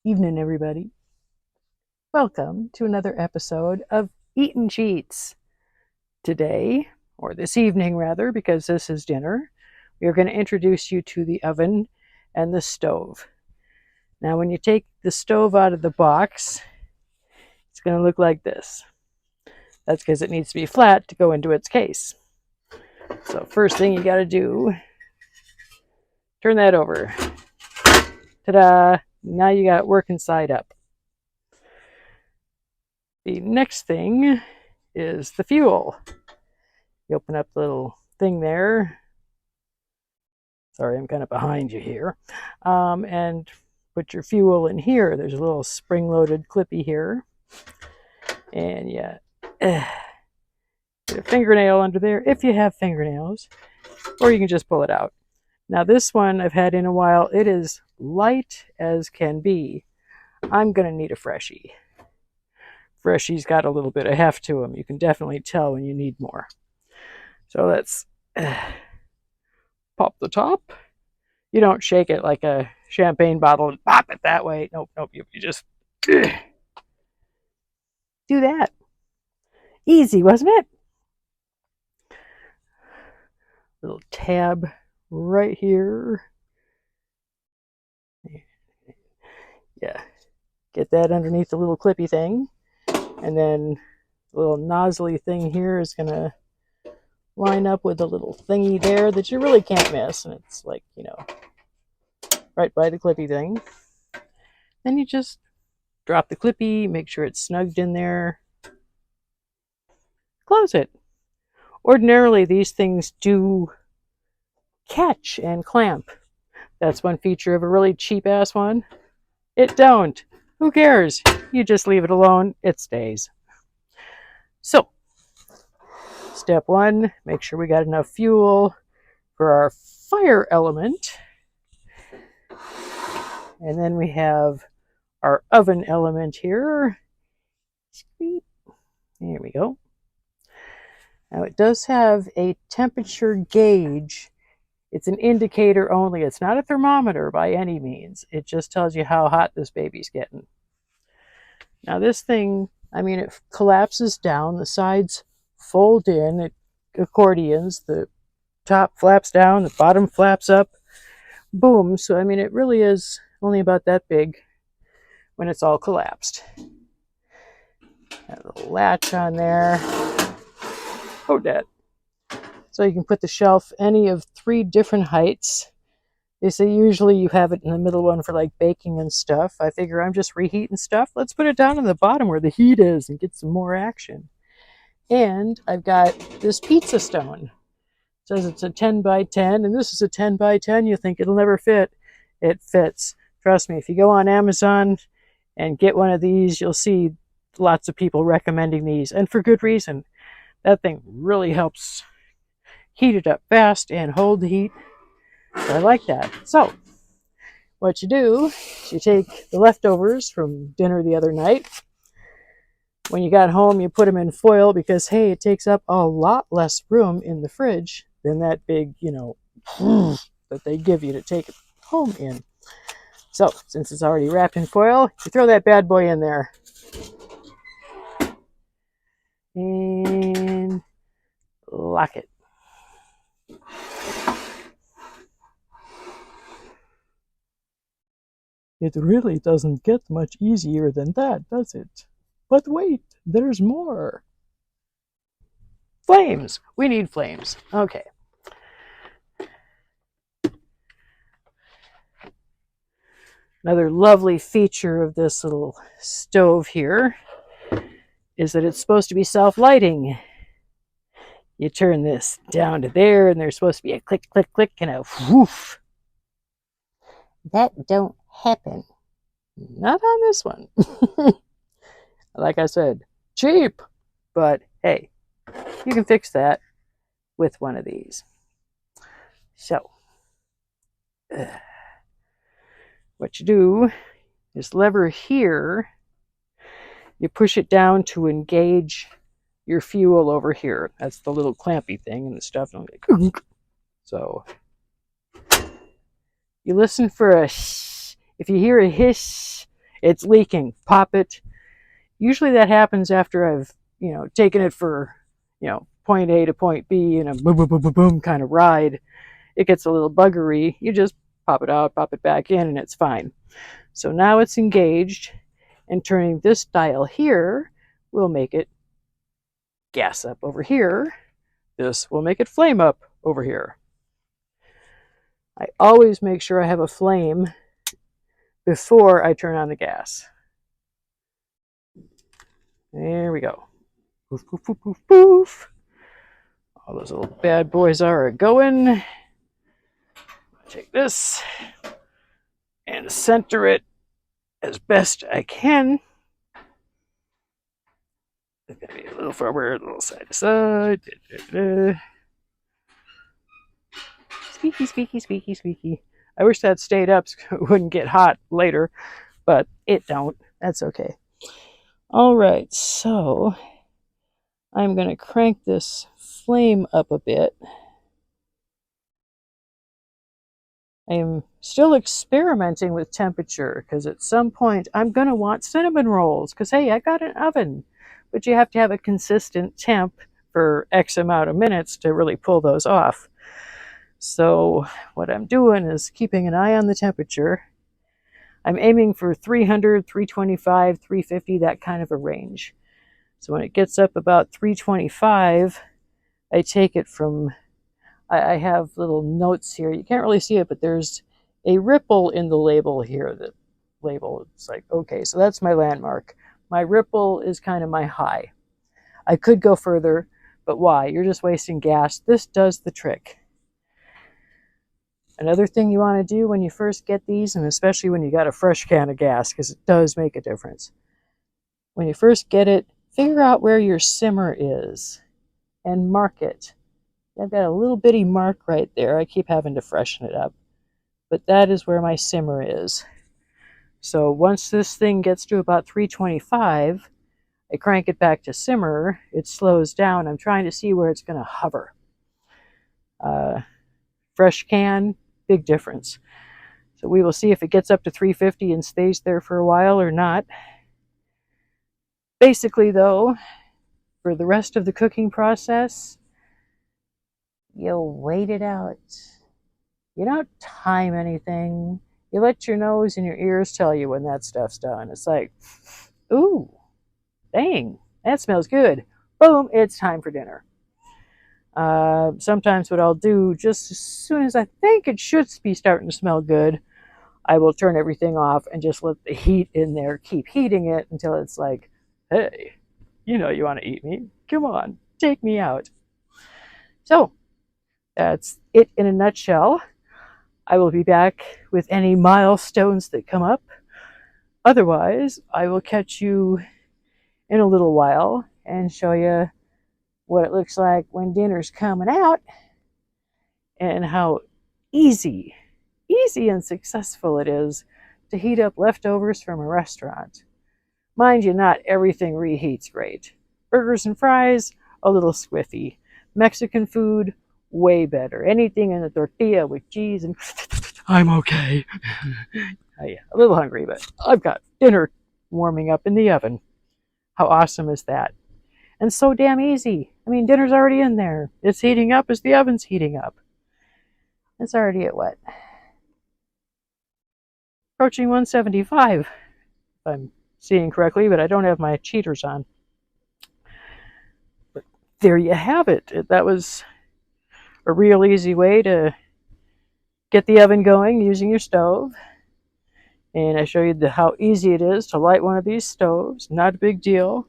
Evening, everybody. Welcome to another episode of Eatin Cheats. Today, or this evening rather, because this is dinner, we are going to introduce you to the oven and the stove. Now, when you take the stove out of the box, it's going to look like this. That's because it needs to be flat to go into its case. So first thing you got to do, turn that over. Ta-da! Now you got it working side up. The next thing is the fuel. You open up the little thing there. Sorry, I'm kind of behind you here. And put your fuel in here. There's a little spring-loaded clippy here. And yeah, get a fingernail under there if you have fingernails, or you can just pull it out. Now this one I've had in a while. It is light as can be. I'm going to need a freshie. Freshie's got a little bit of heft to them. You can definitely tell when you need more. So let's pop the top. You don't shake it like a champagne bottle and pop it that way. Nope. You just do that. Easy, wasn't it? Little tab right here. Yeah. Get that underneath the little clippy thing. And then the little nozzly thing here is going to line up with the little thingy there that you really can't miss. And it's like, right by the clippy thing. Then you just drop the clippy, make sure it's snugged in there. Close it. Ordinarily, these things do catch and clamp. That's one feature of a really cheap-ass one. It don't. Who cares? You just leave it alone. It stays. So, step one, make sure we got enough fuel for our fire element. And then we have our oven element here. There we go. Now it does have a temperature gauge. It's an indicator only. It's not a thermometer by any means. It just tells you how hot this baby's getting. Now this thing, it collapses down. The sides fold in. It accordions. The top flaps down. The bottom flaps up. Boom. So, it really is only about that big when it's all collapsed. Got a little latch on there. Oh, Dad. So you can put the shelf any of 3 different heights. They say usually you have it in the middle one for like baking and stuff. I figure I'm just reheating stuff. Let's put it down in the bottom where the heat is and get some more action. And I've got this pizza stone. It says it's a 10 by 10, and this is a 10 by 10. You think it'll never fit. It fits. Trust me, if you go on Amazon and get one of these, you'll see lots of people recommending these, and for good reason. That thing really helps heat it up fast and hold the heat. So I like that. So what you do is you take the leftovers from dinner the other night. When you got home, you put them in foil because, hey, it takes up a lot less room in the fridge than that big, that they give you to take it home in. So since it's already wrapped in foil, you throw that bad boy in there. And lock it. It really doesn't get much easier than that, does it? But wait, there's more. Flames. We need flames. Okay. Another lovely feature of this little stove here is that it's supposed to be self-lighting. You turn this down to there, and there's supposed to be a click, click, click, and a whoof. That don't happen. Not on this one. Like I said, cheap, but hey, you can fix that with one of these. So, what you do is lever here, you push it down to engage your fuel over here. That's the little clampy thing and the stuff. So you listen for a shh. If you hear a hiss, It's leaking. Pop it. Usually that happens after I've, taken it for, point A to point B in a boom, boom, boom, boom, boom kind of ride. It gets a little buggery. You just pop it out, pop it back in, and it's fine. So now it's engaged, and turning this dial here will make it gas up over here. This will make it flame up over here. I always make sure I have a flame before I turn on the gas. There we go. Poof, poof, poof, poof, poof. All those little bad boys are going. I'll take this and center it as best I can. It's going to be a little forward, a little side to side. Squeaky, squeaky, squeaky, squeaky. I wish that stayed up so it wouldn't get hot later, but it don't. That's okay. All right, so I'm going to crank this flame up a bit. I am still experimenting with temperature because at some point I'm going to want cinnamon rolls because, hey, I got an oven. But you have to have a consistent temp for X amount of minutes to really pull those off. So what I'm doing is keeping an eye on the temperature. I'm aiming for 300, 325, 350, that kind of a range. So when it gets up about 325, I take it from, I have little notes here. You can't really see it, but there's a ripple in the label here. The label, it's like, okay, so that's my landmark. My ripple is kind of my high. I could go further, but why? You're just wasting gas. This does the trick. Another thing you want to do when you first get these, and especially when you got a fresh can of gas, because it does make a difference. When you first get it, figure out where your simmer is and mark it. I've got a little bitty mark right there. I keep having to freshen it up. But that is where my simmer is. So once this thing gets to about 325, I crank it back to simmer. It slows down. I'm trying to see where it's going to hover. Fresh can, big difference. So we will see if it gets up to 350 and stays there for a while or not. Basically, though, for the rest of the cooking process, you'll wait it out. You don't time anything. You let your nose and your ears tell you when that stuff's done. It's like, ooh, dang, that smells good. Boom, it's time for dinner. Sometimes what I'll do, just as soon as I think it should be starting to smell good, I will turn everything off and just let the heat in there keep heating it until it's like, hey, you know you want to eat me. Come on, take me out. So that's it in a nutshell. I will be back with any milestones that come up. Otherwise, I will catch you in a little while and show you what it looks like when dinner's coming out and how easy and successful it is to heat up leftovers from a restaurant. Mind you, not everything reheats great. Burgers and fries, a little squiffy. Mexican food, way better. Anything in a tortilla with cheese and I'm okay. Oh, yeah, a little hungry, but I've got dinner warming up in the oven. How awesome is that? And so damn easy. I mean, dinner's already in there. It's heating up as the oven's heating up. It's already at what? Approaching 175, if I'm seeing correctly, but I don't have my cheaters on. But there you have it. That was a real easy way to get the oven going using your stove. And I show you how easy it is to light one of these stoves. Not a big deal.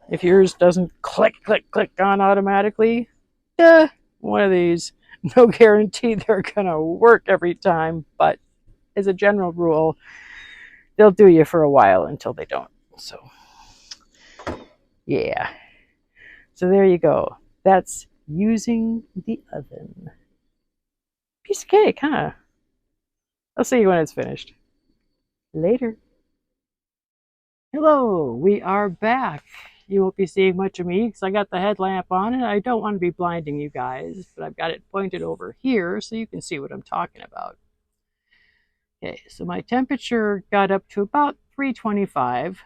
If yours doesn't click, click, click on automatically, one of these. No guarantee they're going to work every time, but as a general rule, they'll do you for a while until they don't. So, yeah. So there you go. That's using the oven. Piece of cake, huh? I'll see you when it's finished. Later. Hello, we are back. You won't be seeing much of me because I got the headlamp on and I don't want to be blinding you guys, but I've got it pointed over here so you can see what I'm talking about. Okay, so my temperature got up to about 325.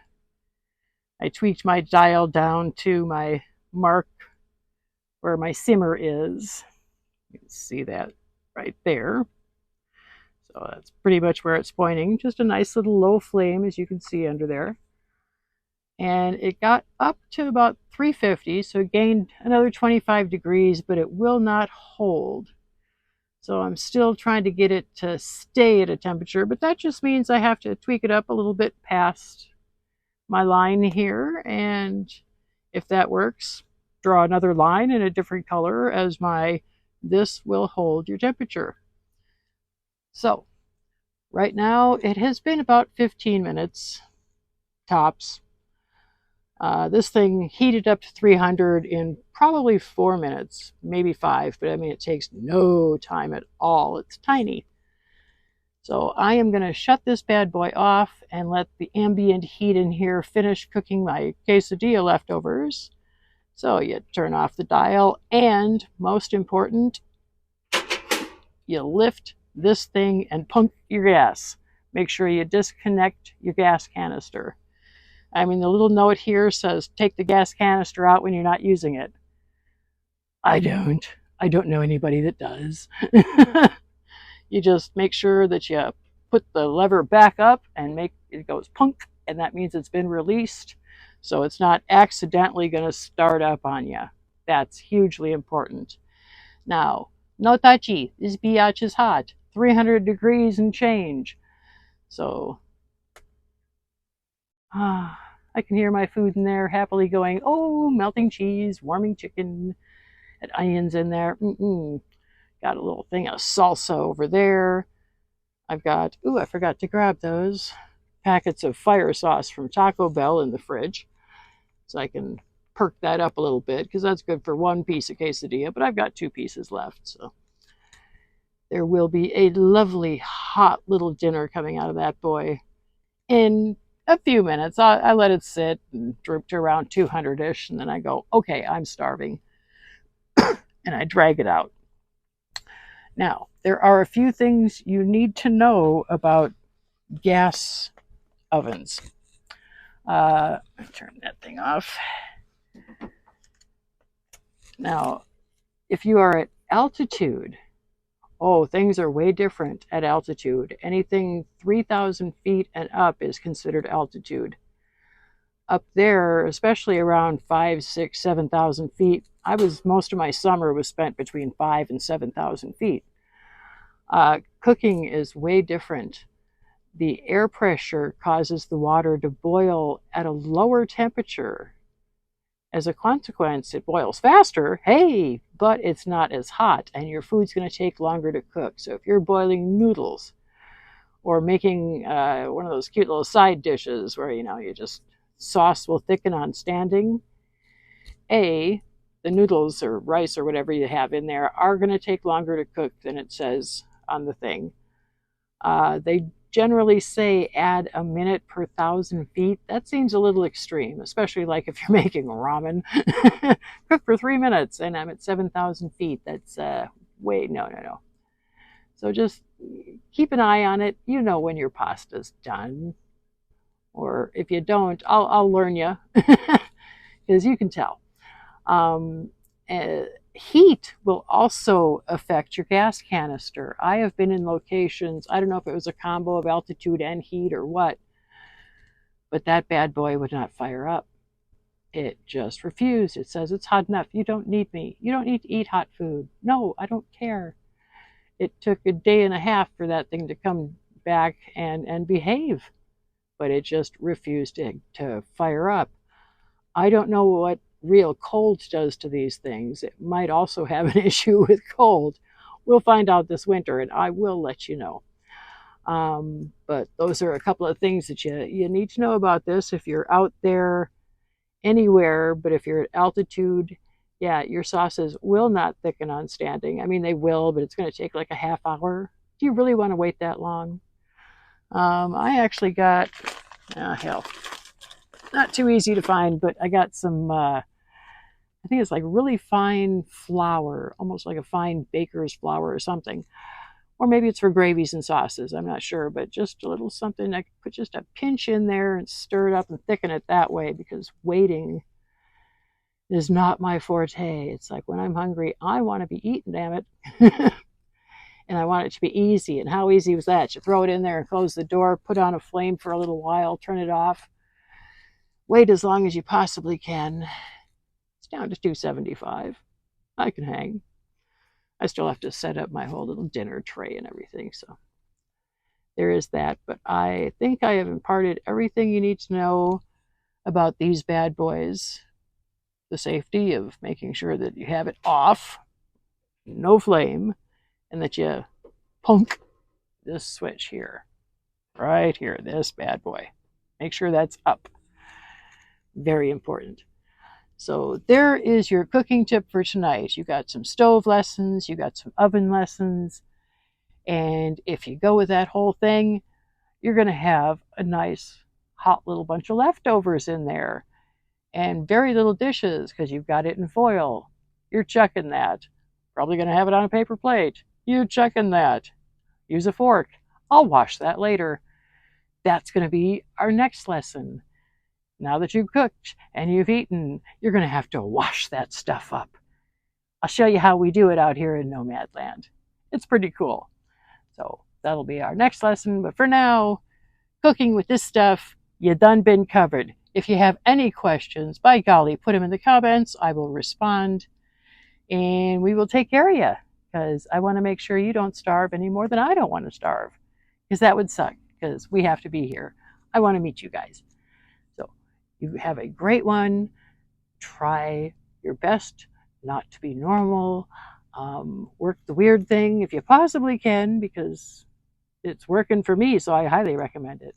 I tweaked my dial down to my mark where my simmer is. You can see that right there. So that's pretty much where it's pointing. Just a nice little low flame, as you can see under there. And it got up to about 350, so it gained another 25 degrees, but it will not hold. So I'm still trying to get it to stay at a temperature, but that just means I have to tweak it up a little bit past my line here. And if that works, draw another line in a different color as my this will hold your temperature. So right now it has been about 15 minutes tops. This thing heated up to 300 in probably 4 minutes, maybe 5, but I mean, it takes no time at all. It's tiny. So I am going to shut this bad boy off and let the ambient heat in here finish cooking my quesadilla leftovers. So you turn off the dial, and most important, you lift this thing and pump your gas. Make sure you disconnect your gas canister. I mean, the little note here says take the gas canister out when you're not using it. I don't know anybody that does. You just make sure that you put the lever back up and make it goes punk, and that means it's been released. So it's not accidentally going to start up on you. That's hugely important. Now, no touchy. This biatch is hot. 300 degrees and change. So, I can hear my food in there happily going, oh, melting cheese, warming chicken, and onions in there. Got a little thing of salsa over there. I've got, I forgot to grab those packets of fire sauce from Taco Bell in the fridge. So I can perk that up a little bit, because that's good for one piece of quesadilla, but I've got 2 pieces left. So there will be a lovely hot little dinner coming out of that boy in a few minutes. I let it sit and droop to around 200-ish, and then I go, okay, I'm starving. And I drag it out. Now, there are a few things you need to know about gas ovens. Turn that thing off. Now, if you are at altitude, things are way different at altitude. Anything 3,000 feet and up is considered altitude. Up there, especially around 5, 6, 7,000 feet, most of my summer was spent between 5 and 7,000 feet. Cooking is way different. The air pressure causes the water to boil at a lower temperature. As a consequence, it boils faster, but it's not as hot, and your food's going to take longer to cook. So if you're boiling noodles or making one of those cute little side dishes where, you just sauce will thicken on standing, the noodles or rice or whatever you have in there are going to take longer to cook than it says on the thing. They generally say add a minute per 1,000 feet. That seems a little extreme, especially like if you're making ramen. Cook for 3 minutes and I'm at 7,000 feet. That's no. So just keep an eye on it. You know when your pasta's done. Or if you don't, I'll learn you, because you can tell. Heat will also affect your gas canister. I have been in locations, I don't know if it was a combo of altitude and heat or what, but that bad boy would not fire up. It just refused. It says it's hot enough. You don't need me. You don't need to eat hot food. No, I don't care. It took a day and a half for that thing to come back and behave, but it just refused to fire up. I don't know what real cold does to these things. It might also have an issue with cold. We'll find out this winter, and I will let you know. But those are a couple of things that you need to know about this if you're out there anywhere. But if you're at altitude, your sauces will not thicken on standing. I mean, they will, but it's going to take like a half hour. Do you really want to wait that long? I actually got, not too easy to find, but I got some, I think it's like really fine flour, almost like a fine baker's flour or something. Or maybe it's for gravies and sauces. I'm not sure, but just a little something. I could put just a pinch in there and stir it up and thicken it that way, because waiting is not my forte. It's like when I'm hungry, I want to be eating, damn it. And I want it to be easy. And how easy was that? You throw it in there and close the door, put on a flame for a little while, turn it off, wait as long as you possibly can. It's down to 275. I can hang. I still have to set up my whole little dinner tray and everything, so there is that. But I think I have imparted everything you need to know about these bad boys. The safety of making sure that you have it off, no flame, and that you punk this switch here, right here, this bad boy. Make sure that's up. Very important. So there is your cooking tip for tonight. You got some stove lessons, you got some oven lessons, and if you go with that whole thing, you're going to have a nice hot little bunch of leftovers in there, and very little dishes because you've got it in foil. You're chucking that. Probably going to have it on a paper plate. You're chucking that. Use a fork. I'll wash that later. That's going to be our next lesson. Now that you've cooked and you've eaten, you're going to have to wash that stuff up. I'll show you how we do it out here in Nomadland. It's pretty cool. So that'll be our next lesson. But for now, cooking with this stuff, you done been covered. If you have any questions, by golly, put them in the comments. I will respond, and we will take care of you, because I want to make sure you don't starve any more than I don't want to starve, because that would suck, because we have to be here. I want to meet you guys. So you have a great one. Try your best not to be normal. Work the weird thing if you possibly can, because it's working for me, so I highly recommend it.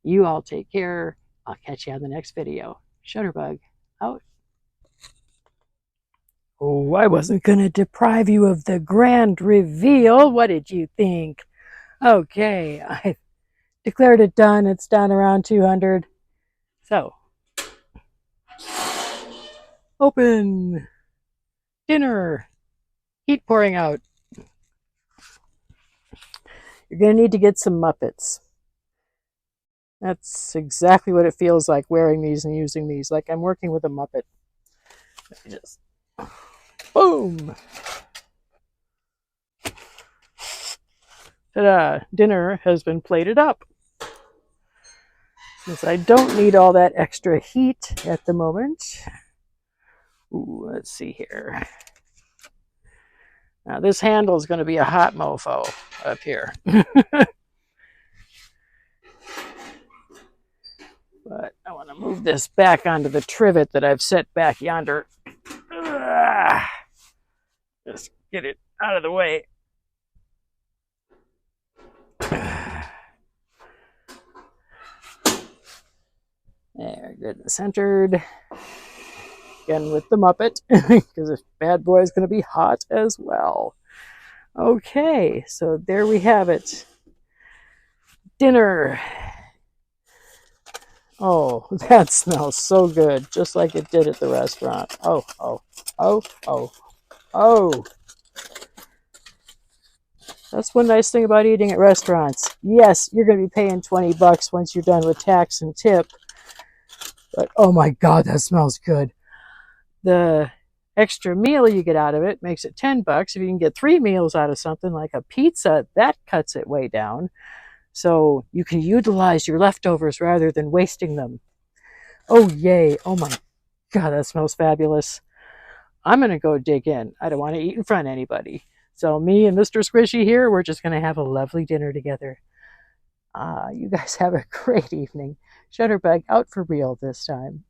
You all take care. I'll catch you on the next video. Shutterbug out. Oh, I wasn't going to deprive you of the grand reveal. What did you think? Okay, I declared it done. It's down around 200. So, open. Dinner. Heat pouring out. You're going to need to get some Muppets. That's exactly what it feels like wearing these and using these. Like I'm working with a Muppet. Let me just... Boom! Ta-da! Dinner has been plated up. Since I don't need all that extra heat at the moment. Ooh, let's see here. Now this handle is going to be a hot mofo up here. But I want to move this back onto the trivet that I've set back yonder. Just get it out of the way. There, good and centered. Again with the Muppet, because this bad boy is going to be hot as well. Okay, so there we have it. Dinner. Oh, that smells so good, just like it did at the restaurant. Oh, oh, oh, oh, oh. That's one nice thing about eating at restaurants. Yes, you're going to be paying $20 once you're done with tax and tip. But oh my God, that smells good. The extra meal you get out of it makes it $10. If you can get 3 meals out of something like a pizza, that cuts it way down. So you can utilize your leftovers rather than wasting them. Oh, yay. Oh my God, that smells fabulous. I'm going to go dig in. I don't want to eat in front of anybody. So me and Mr. Squishy here, we're just going to have a lovely dinner together. You guys have a great evening. Shutterbug out for real this time.